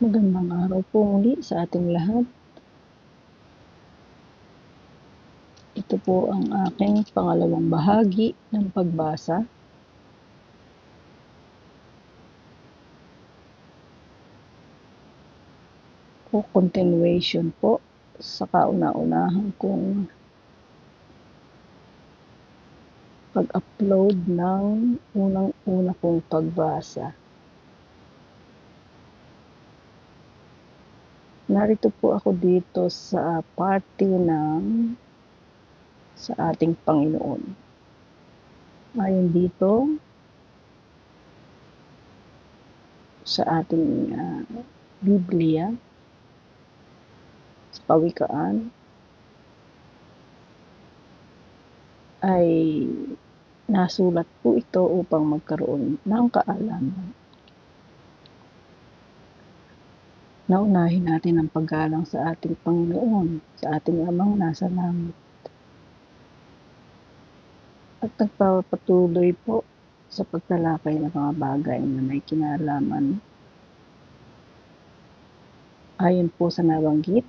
Magandang araw po muli sa ating lahat. Ito po ang aking pangalawang bahagi ng pagbasa. O continuation po sa kauna-unahan kong pag-upload ng unang-una kong pagbasa. Narito po ako dito sa party sa ating Panginoon. Ayon dito sa ating Biblia, sa Kawikaan, ay nasulat po ito upang magkaroon ng kaalaman. Naunahin natin ang paggalang sa ating Panginoon, sa ating Amang nasa langit. At nagpapatuloy po sa pagtalakay ng mga bagay na may kinalaman ayon po sa nabanggit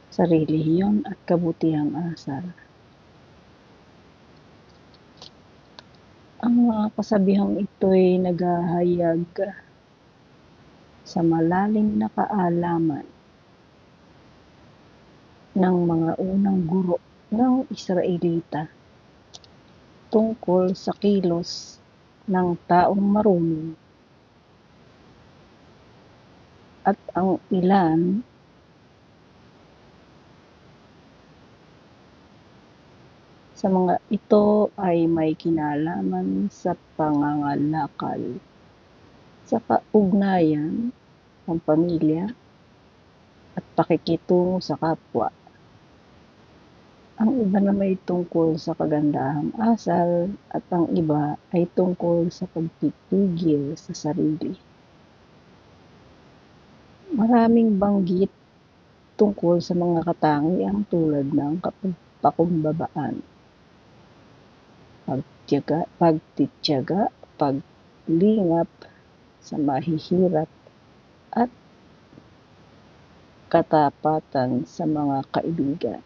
sa relihiyon at kabutihang asal. Ang mga kasabihang ito'y naghahayag sa malalim na kaalaman ng mga unang guro ng Israelita tungkol sa kilos ng taong marunong at ang ilan sa mga ito ay may kinalaman sa pangangalakal, sa kaugnayan ng pamilya at pakikitungo sa kapwa. Ang iba na may tungkol sa kagandahang asal at ang iba ay tungkol sa pagpipigil sa sarili. Maraming banggit tungkol sa mga katangian tulad ng pakumbabaan, pagtitiyaga, paglingap sa mahihirap at katapatan sa mga kaibigan.